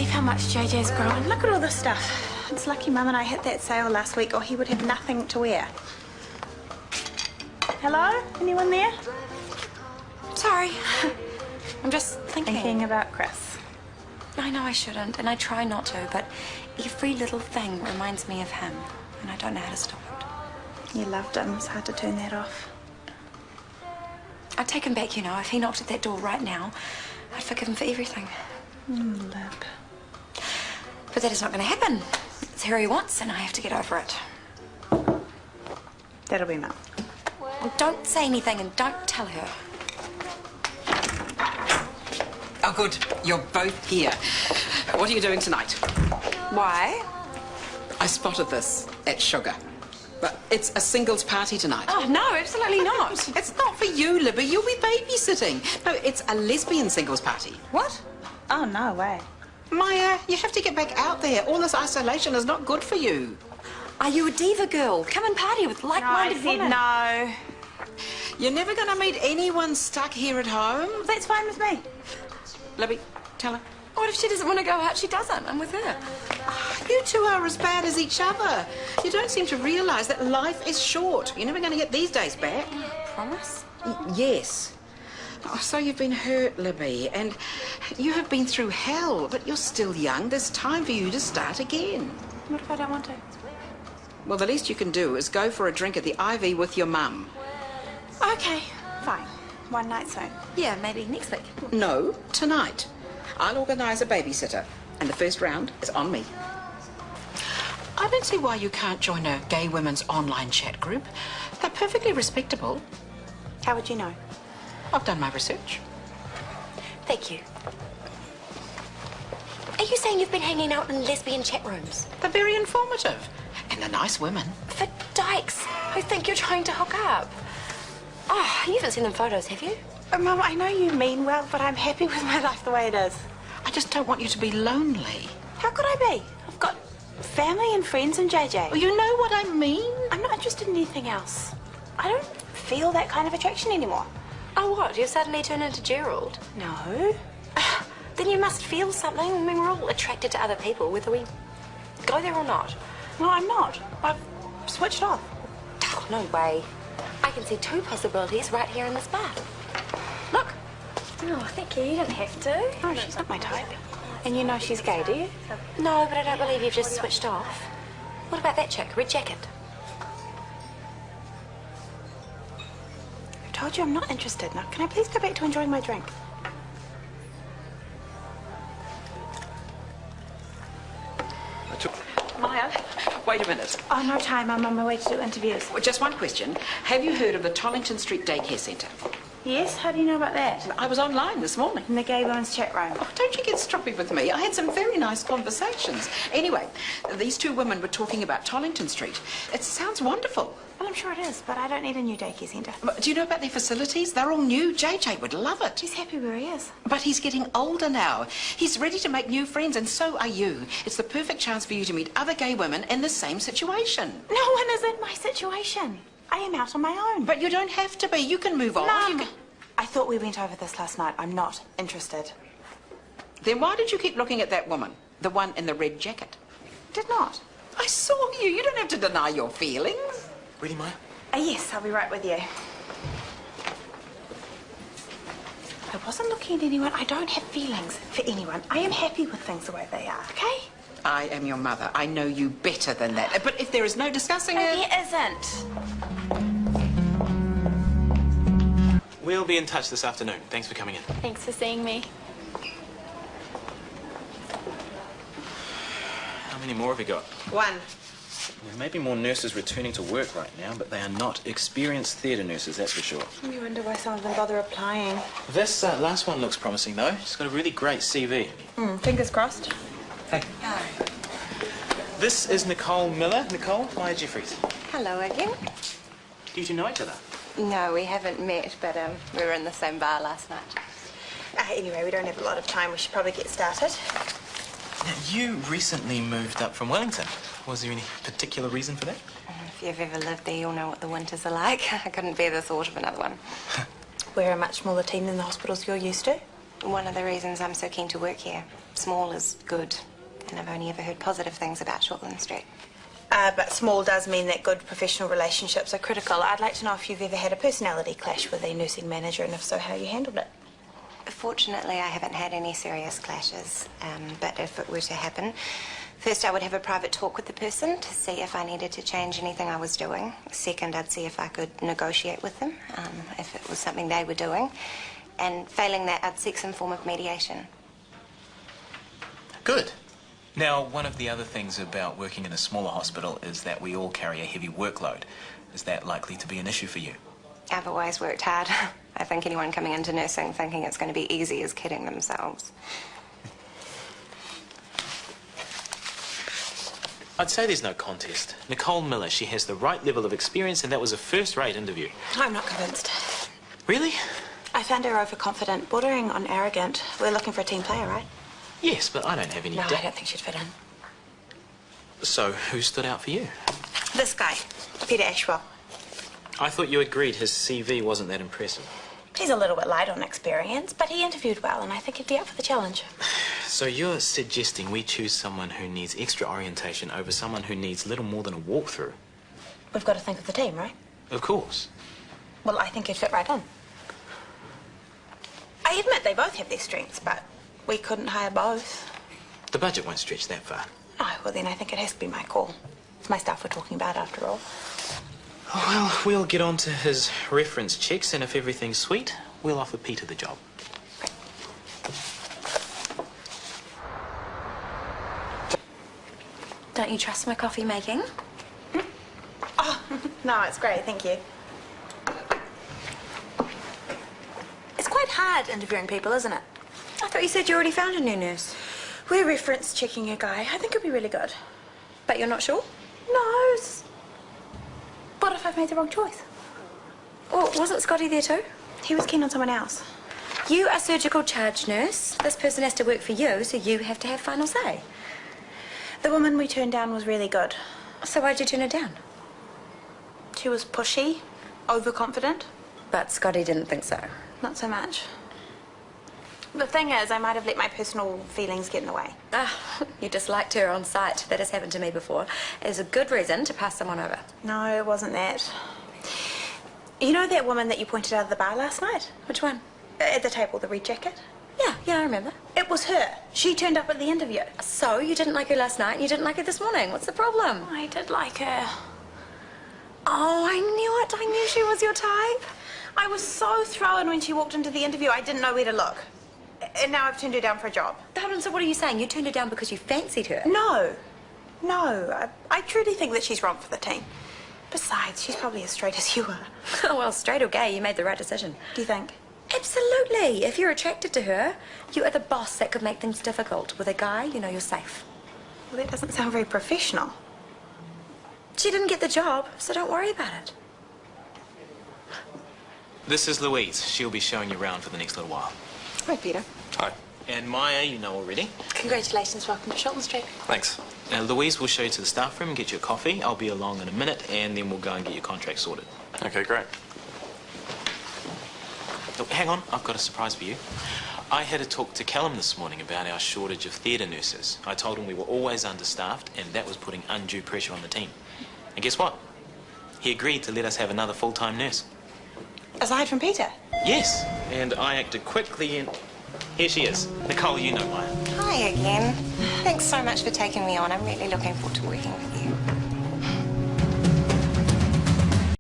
believe how much JJ's grown. Look at all this stuff. It's lucky Mum and I hit that sale last week or he would have nothing to wear. Hello? Anyone there? Sorry. I'm just Thinking about Chris. I know I shouldn't, and I try not to, but every little thing reminds me of him, and I don't know how to stop it. You loved him. It's hard to turn that off. I'd take him back, you know. If he knocked at that door right now, I'd forgive him for everything. Lib. But that is not going to happen. It's who he wants, and I have to get over it. That'll be Mum. Well, don't say anything, and don't tell her. Oh, good. You're both here. What are you doing tonight? Why? I spotted this at Sugar. But it's a singles party tonight. Oh, no, absolutely not. It's not for you, Libby. You'll be babysitting. No, it's a lesbian singles party. What? Oh, no way. Maya, you have to get back out there. All this isolation is not good for you. Are you a diva girl? Come and party with like-minded women. No. You're never going to meet anyone stuck here at home. That's fine with me. Libby, tell her. What if she doesn't want to go out? She doesn't. I'm with her. You two are as bad as each other. You don't seem to realise that life is short. You're never going to get these days back. Promise? Yes. Oh, so you've been hurt, Libby, and you have been through hell, but you're still young. There's time for you to start again. What if I don't want to? Well, the least you can do is go for a drink at the Ivy with your mum. Okay, fine. One night soon. Yeah, maybe next week. No, tonight. I'll organise a babysitter, and the first round is on me. I don't see why you can't join a gay women's online chat group. They're perfectly respectable. How would you know? I've done my research. Thank you. Are you saying you've been hanging out in lesbian chat rooms? They're very informative, and they're nice women. For dykes who think you're trying to hook up. Oh, you haven't seen them photos, have you? Mum, I know you mean well, but I'm happy with my life the way it is. I just don't want you to be lonely. How could I be? I've got family and friends in JJ. Well, you know what I mean? I'm not interested in anything else. I don't feel that kind of attraction anymore. Oh, what? You've suddenly turned into Gerald? No. Then you must feel something. I mean, we're all attracted to other people, whether we go there or not. No, I'm not. I've switched off. Oh, no way. I can see two possibilities right here in this bar. Look. Oh, thank you. You didn't have to. No, she's not my type. And you know she's gay, do you? No, but I don't believe you've just switched off. What about that chick, red jacket? I told you I'm not interested. Now, can I please go back to enjoying my drink? Maya, wait a minute. Oh, no time. I'm on my way to do interviews. Well, just one question. Have you heard of the Shortland Street Daycare Centre? Yes? How do you know about that? I was online this morning. In the gay women's chat room. Oh, don't you get stroppy with me. I had some very nice conversations. Anyway, these two women were talking about Shortland Street. It sounds wonderful. Well, I'm sure it is, but I don't need a new daycare centre. But do you know about their facilities? They're all new. JJ would love it. He's happy where he is. But he's getting older now. He's ready to make new friends, and so are you. It's the perfect chance for you to meet other gay women in the same situation. No one is in my situation. I am out on my own. But you don't have to be. You can move on. Mum, You can... I thought we went over this last night. I'm not interested. Then why did you keep looking at that woman? The one in the red jacket? Did not. I saw you. You don't have to deny your feelings. Really, Maya? Yes, I'll be right with you. I wasn't looking at anyone. I don't have feelings for anyone. I am happy with things the way they are, okay? I am your mother. I know you better than that. But if there is no discussing it... There isn't. We'll be in touch this afternoon. Thanks for coming in. Thanks for seeing me. How many more have you got? One. There may be more nurses returning to work right now, but they are not experienced theatre nurses, that's for sure. You wonder why some of them bother applying. This last one looks promising, though. She's got a really great CV. Fingers crossed. Hey. This is Nicole Miller. Nicole, Maya Jeffries. Hello again. Do you two know each other? No, we haven't met, but we were in the same bar last night. Anyway, we don't have a lot of time. We should probably get started. Now, you recently moved up from Wellington. Was there any particular reason for that? If you've ever lived there, you'll know what the winters are like. I couldn't bear the thought of another one. We're a much smaller team than the hospitals you're used to. one of the reasons I'm so keen to work here. Small is good, and I've only ever heard positive things about Shortland Street. But small does mean that good professional relationships are critical. I'd like to know if you've ever had a personality clash with a nursing manager, and if so, how you handled it. Fortunately, I haven't had any serious clashes, but if it were to happen, first I would have a private talk with the person to see if I needed to change anything I was doing. Second, I'd see if I could negotiate with them, if it was something they were doing. And failing that, I'd seek some form of mediation. Good. Now, one of the other things about working in a smaller hospital is that we all carry a heavy workload. Is that likely to be an issue for you? I've always worked hard. I think anyone coming into nursing thinking it's going to be easy is kidding themselves. I'd say there's no contest. Nicole Miller, she has the right level of experience, and that was a first-rate interview. I'm not convinced. Really? I found her overconfident, bordering on arrogant. We're looking for a team player, right? Yes, but I don't have any No, doubt. I don't think she'd fit in. So, who stood out for you? This guy, Peter Ashwell. I thought you agreed his CV wasn't that impressive. He's a little bit light on experience, but he interviewed well, and I think he'd be up for the challenge. So you're suggesting we choose someone who needs extra orientation over someone who needs little more than a walkthrough? We've got to think of the team, right? Of course. Well, I think he'd fit right in. I admit they both have their strengths, but we couldn't hire both. The budget won't stretch that far. Oh, well, then I think it has to be my call. It's my staff we're talking about, after all. Oh, well, we'll get on to his reference checks, and if everything's sweet, we'll offer Peter the job. Don't you trust my coffee making? Oh, no, it's great, thank you. It's quite hard interviewing people, isn't it? I thought you said you already found a new nurse. We're reference checking a guy. I think he'll be really good. But you're not sure? No. What if I've made the wrong choice? Well, wasn't Scotty there too? He was keen on someone else. You are surgical charge nurse. This person has to work for you, so you have to have final say. The woman we turned down was really good. So why'd you turn her down? She was pushy, overconfident. But Scotty didn't think so. Not so much. The thing is, I might have let my personal feelings get in the way. You disliked her on sight. That has happened to me before. It's a good reason to pass someone over. No, it wasn't that. You know that woman that you pointed out of the bar last night? Which one? At the table, the red jacket? Yeah, I remember. It was her. She turned up at the interview. So, you didn't like her last night and you didn't like her this morning. What's the problem? I did like her. Oh, I knew it. I knew she was your type. I was so thrown when she walked into the interview, I didn't know where to look. And now I've turned her down for a job. Hold on, so what are you saying? You turned her down because you fancied her? No. I truly think that she's wrong for the team. Besides, she's probably as straight as you are. Oh, well, straight or gay, you made the right decision. Do you think? Absolutely. If you're attracted to her, you are the boss that could make things difficult. With a guy, you know you're safe. Well, that doesn't sound very professional. She didn't get the job, so don't worry about it. This is Louise. She'll be showing you around for the next little while. Hi, Peter. Hi. And Maya, you know already. Congratulations, welcome to Shortland Street. Thanks. Now, Louise will show you to the staff room and get you a coffee. I'll be along in a minute, and then we'll go and get your contract sorted. Okay, great. Oh, hang on, I've got a surprise for you. I had a talk to Callum this morning about our shortage of theatre nurses. I told him we were always understaffed, and that was putting undue pressure on the team. And guess what? He agreed to let us have another full-time nurse. Aside from Peter? Yes, and I acted quickly, and here she is. Nicole, you know Maya. Hi again. Thanks so much for taking me on. I'm really looking forward to working with you.